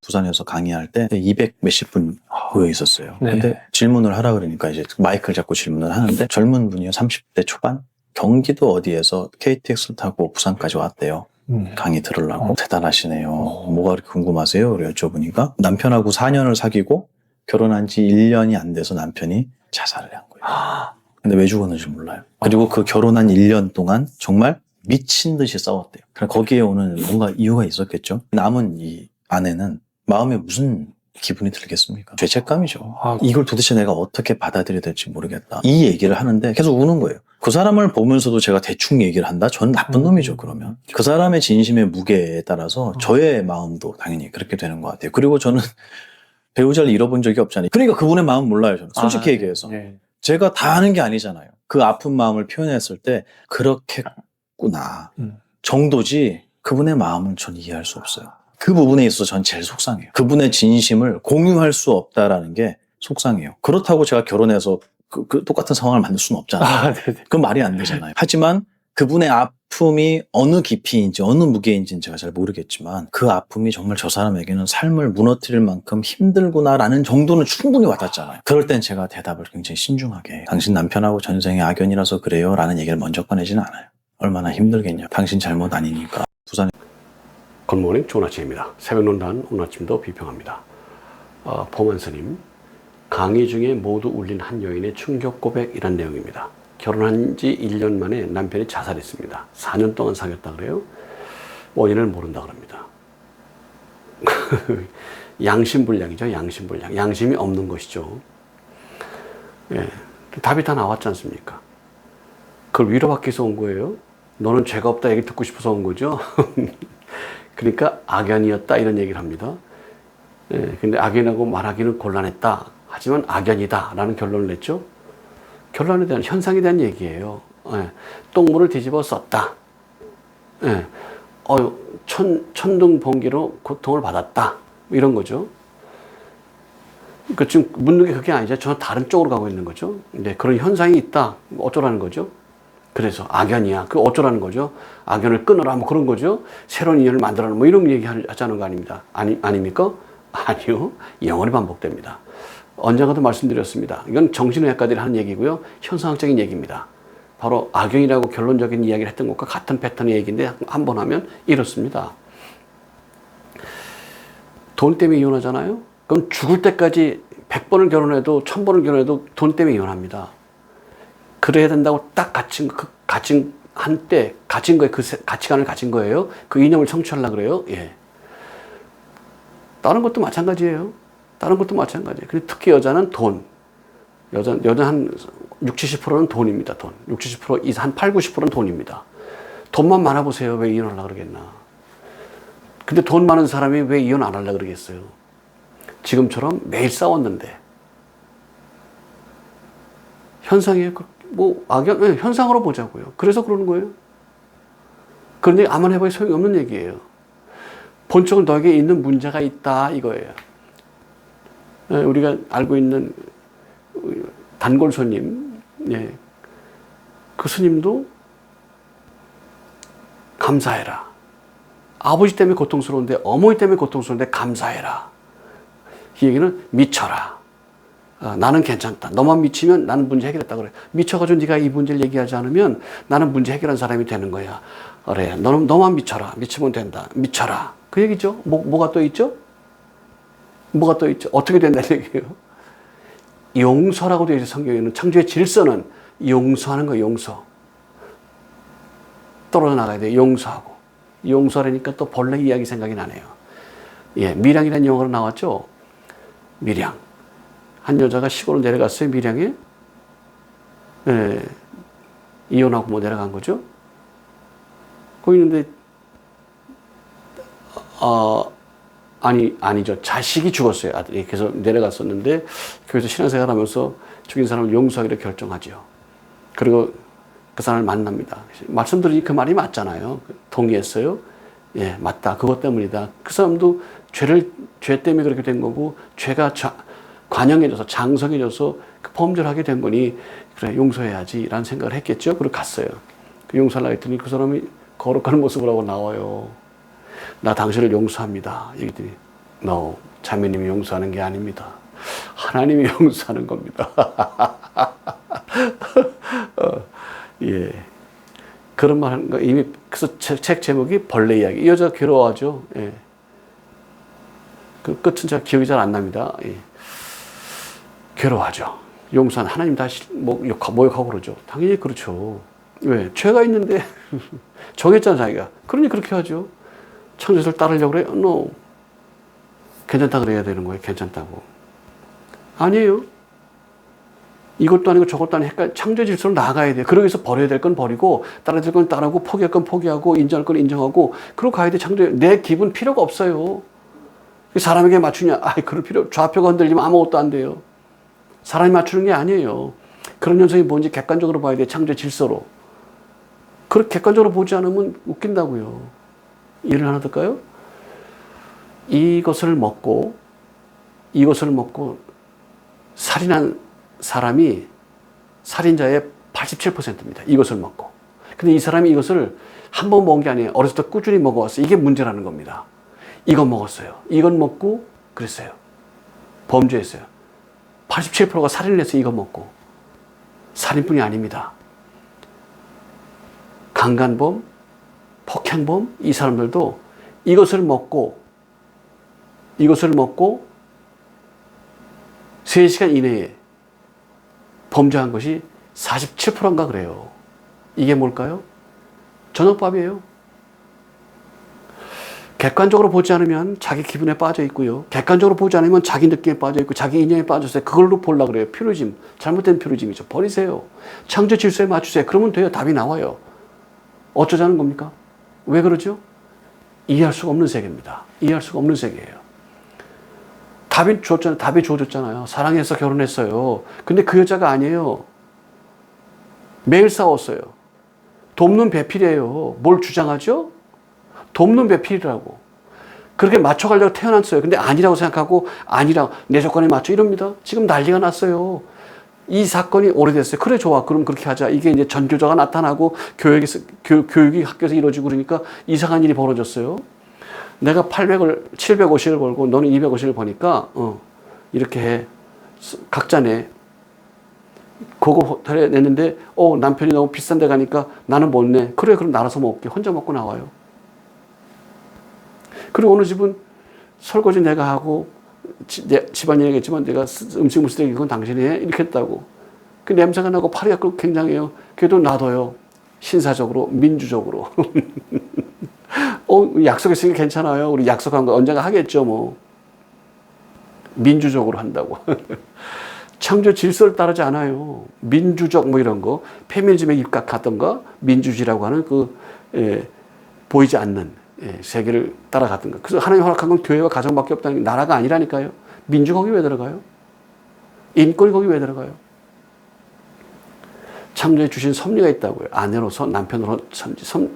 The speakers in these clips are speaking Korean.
부산에서 강의할 때 200 몇십 분 모여 있었어요. 네. 근데 질문을 하라 그러니까 이제 마이크를 잡고 질문을 하는데 젊은 분이요. 30대 초반? 경기도 어디에서 KTX를 타고 부산까지 왔대요. 강의 들으려고. 대단하시네요. 뭐가 그렇게 궁금하세요? 그래 여쭤보니까 남편하고 4년을 사귀고 결혼한 지 1년이 안 돼서 남편이 자살을 한 거예요. 근데 왜 죽었는지 몰라요. 그리고 그 결혼한 1년 동안 정말 미친 듯이 싸웠대요. 그러니까 거기에 오는 뭔가 이유가 있었겠죠. 남은 이 아내는 마음에 무슨 기분이 들겠습니까? 죄책감이죠. 이걸 도대체 내가 어떻게 받아들여야 될지 모르겠다. 이 얘기를 하는데 계속 우는 거예요. 그 사람을 보면서도 제가 대충 얘기를 한다? 전 나쁜 놈이죠, 그러면. 그 사람의 진심의 무게에 따라서 저의 마음도 당연히 그렇게 되는 것 같아요. 그리고 저는 배우자를 잃어본 적이 없잖아요. 그러니까 그분의 마음 몰라요, 저는. 솔직히 얘기해서. 제가 다 아는 게 아니잖아요. 그 아픈 마음을 표현했을 때 그렇겠구나 정도지 그분의 마음을 전 이해할 수 없어요. 그 부분에 있어서 전 제일 속상해요. 그분의 진심을 공유할 수 없다라는 게 속상해요. 그렇다고 제가 결혼해서 그 똑같은 상황을 만들 수는 없잖아요. 그건 말이 안 되잖아요. 하지만 그분의 아픔이 어느 깊이인지 어느 무게인지는 제가 잘 모르겠지만 그 아픔이 정말 저 사람에게는 삶을 무너뜨릴 만큼 힘들구나라는 정도는 충분히 와닿잖아요. 그럴 땐 제가 대답을 굉장히 신중하게 당신 남편하고 전생에 악연이라서 그래요 라는 얘기를 먼저 꺼내지는 않아요. 얼마나 힘들겠냐. 당신 잘못 아니니까. 부산에 굿모닝 좋은 아침입니다. 새벽논란 오늘 아침도 비평합니다. 포만스님 강의 중에 모두 울린 한 여인의 충격 고백이란 내용입니다. 결혼한 지 1년 만에 남편이 자살했습니다. 4년 동안 사귀었다 그래요. 원인을 모른다 그럽니다. 양심불량이죠. 양심불량. 양심이 없는 것이죠. 예, 답이 다 나왔지 않습니까? 그걸 위로받기 위해서 온 거예요. 너는 죄가 없다 얘기 듣고 싶어서 온 거죠. 그러니까 악연이었다 이런 얘기를 합니다. 예, 근데 악연이라고 말하기는 곤란했다. 하지만 악연이다 라는 결론을 냈죠. 결론에 대한 현상에 대한 얘기예요. 예, 똥물을 뒤집어 썼다. 예, 천둥번개로 고통을 받았다. 이런 거죠. 그러니까 지금 묻는 게 그게 아니죠. 전혀 다른 쪽으로 가고 있는 거죠. 근데 그런 현상이 있다. 어쩌라는 거죠. 그래서 악연이야. 그 어쩌라는 거죠. 악연을 끊어라. 뭐 그런 거죠. 새로운 인연을 만들어라. 뭐 이런 얘기 하자는 거 아닙니다. 아닙니까? 아니요. 영원히 반복됩니다. 언젠가도 말씀드렸습니다. 이건 정신의학가들이 하는 얘기고요. 현상학적인 얘기입니다. 바로 악연이라고 결론적인 이야기를 했던 것과 같은 패턴의 얘기인데 한 번 하면 이렇습니다. 돈 때문에 이혼하잖아요. 그럼 죽을 때까지 100번을 결혼해도 1000번을 결혼해도 돈 때문에 이혼합니다. 그래야 된다고 딱 갇힌 한때 갇힌 거에 그 가치관을 가진 거예요. 그 이념을 성취하려고 그래요. 예. 다른 것도 마찬가지예요. 다른 것도 마찬가지예요. 근데 특히 여자는 돈. 여자 한 60, 70%는 돈입니다. 돈. 60, 70% 이상 한 8, 90%는 돈입니다. 돈만 많아 보세요. 왜 이혼하려고 그러겠나. 근데 돈 많은 사람이 왜 이혼 안 하려고 그러겠어요. 지금처럼 매일 싸웠는데. 현상이에요. 뭐 악연, 네, 현상으로 보자고요. 그래서 그러는 거예요. 그런데 아무나 해봐야 소용이 없는 얘기예요. 본적으로 너에게 있는 문제가 있다 이거예요. 우리가 알고 있는 단골 손님, 예. 그 스님도 감사해라. 아버지 때문에 고통스러운데 어머니 때문에 고통스러운데 감사해라. 이 얘기는 미쳐라. 나는 괜찮다. 너만 미치면 나는 문제 해결했다 그래. 미쳐가지고 네가 이 문제를 얘기하지 않으면 나는 문제 해결한 사람이 되는 거야. 그래. 너만 미쳐라. 미치면 된다. 미쳐라. 그 얘기죠. 뭐가 또 있죠? 뭐가 또 있죠? 어떻게 된다는 얘기예요? 용서라고 되어 있어요. 성경에는 창조의 질서는 용서하는 거예요. 용서. 떨어져 나가야 돼요. 용서하고. 용서하니까 또 본래 이야기 생각이 나네요. 예, 밀양이라는 영화로 나왔죠. 밀양. 한 여자가 시골로 내려갔어요. 밀양에. 예, 이혼하고 뭐 내려간 거죠. 거기 있는데 아니죠. 자식이 죽었어요. 아들이. 그래서 내려갔었는데, 거기서 신앙생활 하면서 죽인 사람을 용서하기로 결정하죠. 그리고 그 사람을 만납니다. 말씀드리니 그 말이 맞잖아요. 동의했어요. 예, 맞다. 그것 때문이다. 그 사람도 죄 때문에 그렇게 된 거고, 죄가 관영해져서, 장성해져서 그 범죄를 하게 된 거니, 그래, 용서해야지. 라는 생각을 했겠죠. 그리고 갔어요. 그 용서하려고 했더니 그 사람이 거룩한 모습을 하고 나와요. 나 당신을 용서합니다. 얘기들이. No. 자매님이 용서하는 게 아닙니다. 하나님이 용서하는 겁니다. 예. 그런 말 하는 거 이미 그래서 책 제목이 벌레 이야기. 이 여자 괴로워하죠. 예. 그 끝은 제가 기억이 잘 안 납니다. 예. 괴로워하죠. 용서한 하나님 다시 모욕하고 그러죠. 당연히 그렇죠. 왜? 죄가 있는데 정했잖아 자기가. 그러니 그렇게 하죠. 창조주를 따르려고 그래? No. 괜찮다 그래야 되는 거예요. 괜찮다고. 아니에요. 이것도 아니고 저것도 아니고 헷갈려. 창조 질서로 나가야 돼요. 그러기 위해서 버려야 될 건 버리고 따라야 될 건 따르고 포기할 건 포기하고 인정할 건 인정하고 그러고 가야 돼. 창조 내 기분 필요가 없어요. 사람에게 맞추냐? 그럴 필요. 좌표가 흔들리면 아무것도 안 돼요. 사람이 맞추는 게 아니에요. 그런 현상이 뭔지 객관적으로 봐야 돼. 창조 질서로. 그렇게 객관적으로 보지 않으면 웃긴다고요. 예를 하나 들까요? 이것을 먹고 살인한 사람이 살인자의 87%입니다. 이것을 먹고. 근데 이 사람이 이것을 한 번 먹은 게 아니에요. 어렸을 때 꾸준히 먹어왔어요. 이게 문제라는 겁니다. 이건 먹었어요. 이건 먹고 그랬어요. 범죄했어요. 87%가 살인을 했어요. 이거 먹고. 살인뿐이 아닙니다. 강간범, 폭행범, 이 사람들도 이것을 먹고 3시간 이내에 범죄한 것이 47%인가 그래요. 이게 뭘까요? 저녁밥이에요. 객관적으로 보지 않으면 자기 기분에 빠져 있고요. 객관적으로 보지 않으면 자기 느낌에 빠져 있고 자기 인연에 빠져서 그걸로 보려고 그래요. 퓨리즘. 잘못된 퓨리즘이죠. 버리세요. 창조 질서에 맞추세요. 그러면 돼요. 답이 나와요. 어쩌자는 겁니까? 왜 그러죠? 이해할 수가 없는 세계입니다. 이해할 수가 없는 세계예요. 답이 주어졌잖아요. 사랑해서 결혼했어요. 근데 그 여자가 아니에요. 매일 싸웠어요. 돕는 배필이에요. 뭘 주장하죠? 돕는 배필이라고. 그렇게 맞춰가려고 태어났어요. 근데 아니라고 생각하고 아니라고 내 조건에 맞춰 이럽니다. 지금 난리가 났어요. 이 사건이 오래됐어요. 그래 좋아. 그럼 그렇게 하자. 이게 이제 전교조가 나타나고 교육이 학교에서 이루어지고 그러니까 이상한 일이 벌어졌어요. 내가 750을 벌고 너는 250을 버니까 이렇게 해. 각자 내. 고급 호텔에 냈는데 남편이 너무 비싼 데 가니까 나는 못 내. 그래 그럼 나눠서 먹게. 혼자 먹고 나와요. 그리고 어느 집은 설거지 내가 하고 집안일 얘기했지만 내가 음식물 쓰레기 그건 당신이 해. 이렇게 했다고. 그 냄새가 나고 파리가 끓고 굉장해요. 그래도 놔둬요. 신사적으로 민주적으로. 약속했으니까 괜찮아요. 우리 약속한 거 언젠가 하겠죠 뭐. 민주적으로 한다고. 창조 질서를 따르지 않아요. 민주적 뭐 이런 거. 페미니즘에 입각하던가 민주주의라고 하는 보이지 않는 세계를 따라가던가. 그래서 하나님 허락한 건 교회와 가정밖에 없다는 게 나라가 아니라니까요. 민주 거기 왜 들어가요? 인권이 거기 왜 들어가요? 창조해 주신 섭리가 있다고요. 아내로서 남편으로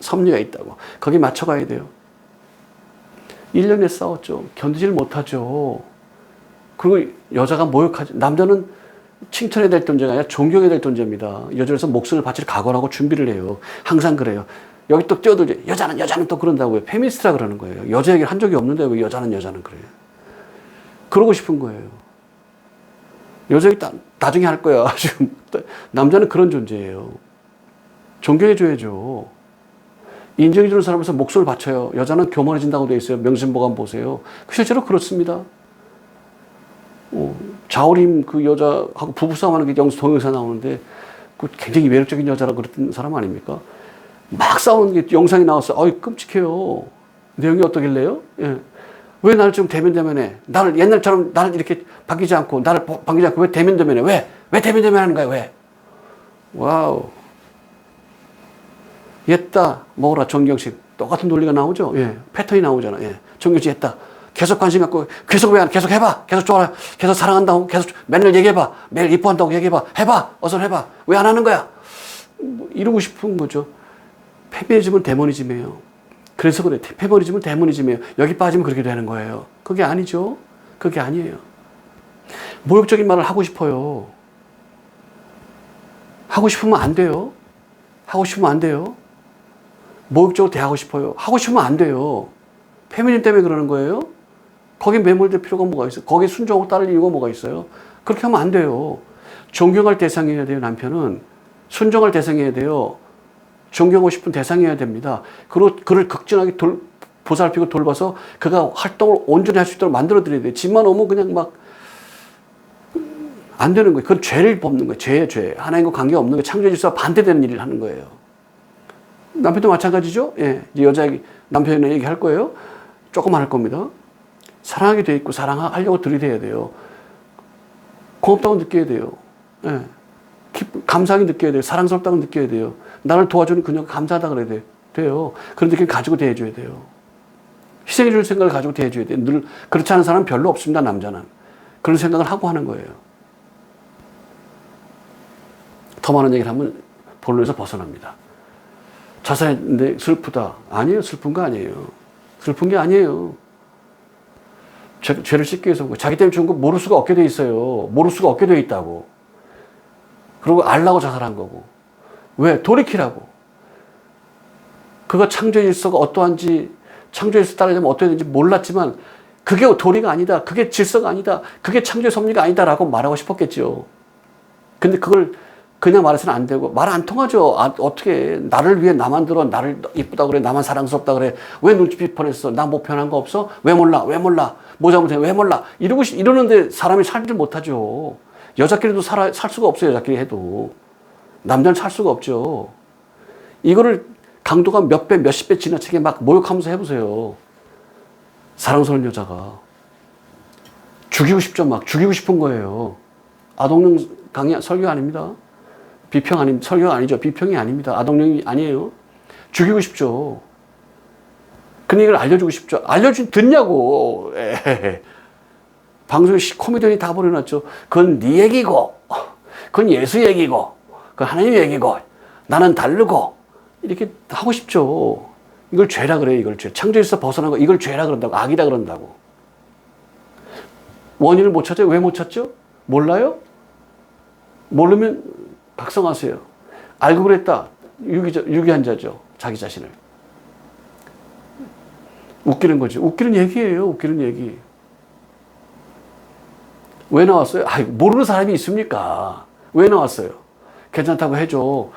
섭리가 있다고. 거기 맞춰가야 돼요. 1년에 싸웠죠. 견디질 못하죠. 그리고 여자가 모욕하죠. 남자는 칭찬해야 될 존재가 아니라 존경해야 될 존재입니다. 여자로서 목숨을 바칠 각오하고 준비를 해요. 항상 그래요. 여기 또 뛰어들죠. 여자는 또 그런다고요. 페미니스트라 그러는 거예요. 여자 얘기를 한 적이 없는데 왜 여자는 그래요. 그러고 싶은 거예요. 여자 얘기 나중에 할 거야. 지금 남자는 그런 존재예요. 존경해줘야죠. 인정해주는 사람에서 목숨을 바쳐요. 여자는 교만해진다고 되어 있어요. 명심보감 보세요. 실제로 그렇습니다. 자우림 그 여자하고 부부싸움하는 게 동영상 나오는데 그 굉장히 매력적인 여자라고 그랬던 사람 아닙니까? 막 싸우는 게 영상이 나왔어요. 끔찍해요. 내용이 어떠길래요? 예. 왜 나를 좀 대면대면해? 나를 옛날처럼 나를 이렇게 반기지 않고 왜 대면대면해? 왜 대면대면하는 거야? 왜? 와우. 옛다 먹어라 정경식 똑같은 논리가 나오죠. 예. 패턴이 나오잖아. 예. 정경식 옛다. 계속 관심 갖고 계속 왜 안 계속 해봐. 계속 좋아해. 계속 사랑한다고 계속 맨날 얘기해봐. 매일 이뻐한다고 얘기해봐. 해봐. 어서 해봐. 왜 안 하는 거야? 이러고 싶은 거죠. 페미니즘은 데모니즘이에요. 그래서 그래. 페미니즘은 데모니즘이에요. 여기 빠지면 그렇게 되는 거예요. 그게 아니죠. 그게 아니에요. 모욕적인 말을 하고 싶어요. 하고 싶으면 안 돼요. 하고 싶으면 안 돼요. 모욕적으로 대하고 싶어요. 하고 싶으면 안 돼요. 페미니즘 때문에 그러는 거예요. 거기 매몰될 필요가 뭐가 있어요? 거기 순종하고 따를 이유가 뭐가 있어요? 그렇게 하면 안 돼요. 존경할 대상이어야 돼요, 남편은. 순종할 대상이어야 돼요. 존경하고 싶은 대상이어야 됩니다. 그리고 그를 극진하게 보살피고 돌봐서 그가 활동을 온전히 할 수 있도록 만들어 드려야 돼요. 집만 오면 그냥 막 안 되는 거예요. 그건 죄를 범는 거예요. 죄예요, 죄. 하나님과 관계 없는 거, 창조의 질서와 반대되는 일을 하는 거예요. 남편도 마찬가지죠? 예. 여자 남편의 얘기 할 거예요. 조금만 할 겁니다. 사랑하게 돼 있고 사랑하려고 들이대야 돼요. 고맙다고 느껴야 돼요. 예. 감사하게 느껴야 돼요. 사랑스럽다고 느껴야 돼요. 나를 도와주는 그녀가 감사하다 그래야 돼요. 그런 느낌 가지고 대해줘야 돼요. 희생해 줄 생각을 가지고 대해줘야 돼요. 늘 그렇지 않은 사람은 별로 없습니다. 남자는. 그런 생각을 하고 하는 거예요. 더 많은 얘기를 하면 본론에서 벗어납니다. 자살했는데 슬프다. 아니에요. 슬픈 거 아니에요. 슬픈 게 아니에요. 죄를 씻기 위해서 자기 때문에 죽은 거 모를 수가 없게 돼 있어요. 모를 수가 없게 돼 있다고. 그리고 알라고 자살한 거고. 왜? 돌이키라고. 그가 창조의 질서가 어떠한지, 창조의 질서 따르려면 어떠해야 되는지 몰랐지만 그게 도리가 아니다. 그게 질서가 아니다. 그게 창조의 섭리가 아니다라고 말하고 싶었겠죠. 근데 그걸 그냥 말해서는 안 되고 말 안 통하죠. 어떻게 나를 위해 나만 들어. 나를 이쁘다 그래. 나만 사랑스럽다 그래. 왜 눈치 비판했어? 나 뭐 편한 거 없어? 왜 몰라? 왜 몰라? 뭐 잘못해? 왜 몰라? 이러는데 사람이 살지 못하죠. 여자끼리도 살 수가 없어요. 여자끼리 해도. 남자는 살 수가 없죠. 이거를 강도가 몇 배, 몇십 배 지나치게 막 모욕하면서 해보세요. 사랑스러운 여자가. 죽이고 싶죠. 막 죽이고 싶은 거예요. 아동용 강의 설교 아닙니다. 비평 아닙니다. 설교가 아니죠. 비평이 아닙니다. 아동용이 아니에요. 죽이고 싶죠. 근데 이걸 알려주고 싶죠. 듣냐고. 방송에 코미디언이 다 버려놨죠. 그건 네 얘기고, 그건 예수 얘기고, 그건 하나님 얘기고, 나는 다르고, 이렇게 하고 싶죠. 이걸 죄라 그래요. 이걸 죄. 창조에서 벗어난 거, 이걸 죄라 그런다고. 악이다 그런다고. 원인을 못 찾아요? 왜 못 찾죠? 몰라요? 모르면 각성하세요. 알고 그랬다. 유기한 자죠. 자기 자신을. 웃기는 거죠. 웃기는 얘기예요. 웃기는 얘기. 왜 나왔어요? 모르는 사람이 있습니까? 왜 나왔어요? 괜찮다고 해줘.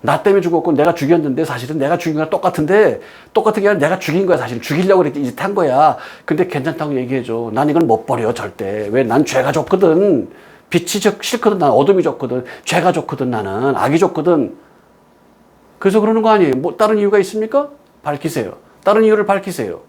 나 때문에 죽었고 내가 죽였는데 사실은 내가 죽인 거랑 똑같은데 똑같은 게 아니라 내가 죽인 거야. 사실 죽이려고 이렇게 한 거야. 근데 괜찮다고 얘기해줘. 난 이걸 못 버려 절대. 왜? 난 죄가 좋거든. 빛이 싫거든. 난 어둠이 좋거든. 죄가 좋거든. 나는 악이 좋거든. 그래서 그러는 거 아니에요. 뭐 다른 이유가 있습니까? 밝히세요. 다른 이유를 밝히세요.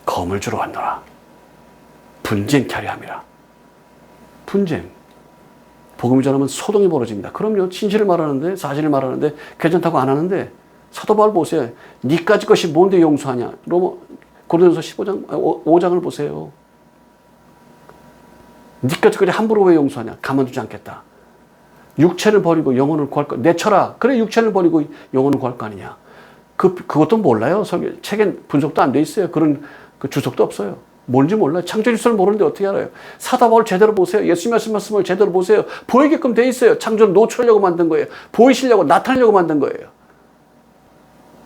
검을 주러 왔노라. 분쟁케 하려 함이라. 분쟁. 복음을 전하면 소동이 벌어집니다. 그럼요. 진실을 말하는데, 사실을 말하는데 괜찮다고 안 하는데 사도 바울 보세요. 니까지 것이 뭔데 용서하냐. 고린도서 5장을 보세요. 니까지 것이 함부로 왜 용서하냐. 가만두지 않겠다. 육체를 버리고 영혼을 구할 거. 내쳐라. 그래 육체를 버리고 영혼을 구할 거 아니냐. 그것도 몰라요. 책엔 분석도 안 돼 있어요. 그런 주석도 없어요. 뭔지 몰라요. 창조 질서를 모르는데 어떻게 알아요? 사도 바울 제대로 보세요. 예수님 말씀을 제대로 보세요. 보이게끔 돼 있어요. 창조를 노출하려고 만든 거예요. 보이시려고 나타내려고 만든 거예요.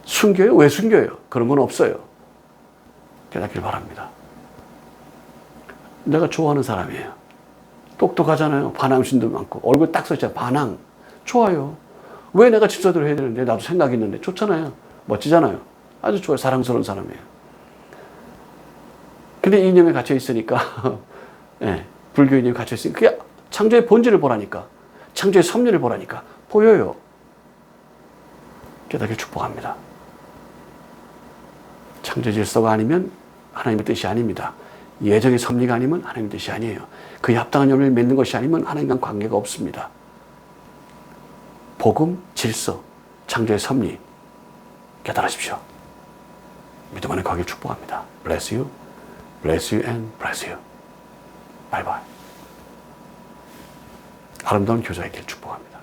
숨겨요? 왜 숨겨요? 그런 건 없어요. 깨닫길 바랍니다. 내가 좋아하는 사람이에요. 똑똑하잖아요. 반항심도 많고 얼굴 딱 써있잖아요. 반항. 좋아요. 왜 내가 질서대로 해야 되는데 나도 생각이 있는데 좋잖아요. 멋지잖아요. 아주 좋아요. 사랑스러운 사람이에요. 근데 이념에 갇혀 있으니까 네, 불교 이념에 갇혀 있으니까 그게 창조의 본질을 보라니까 창조의 섭리를 보라니까 보여요. 깨닫길 축복합니다. 창조 질서가 아니면 하나님의 뜻이 아닙니다. 예정의 섭리가 아니면 하나님의 뜻이 아니에요. 그에 합당한 열매를 맺는 것이 아니면 하나님과 관계가 없습니다. 복음, 질서, 창조의 섭리 깨달으십시오. 믿음 안에 가길 축복합니다. Bless you, bless you and bless you. Bye bye. 아름다운 교사의 길 축복합니다.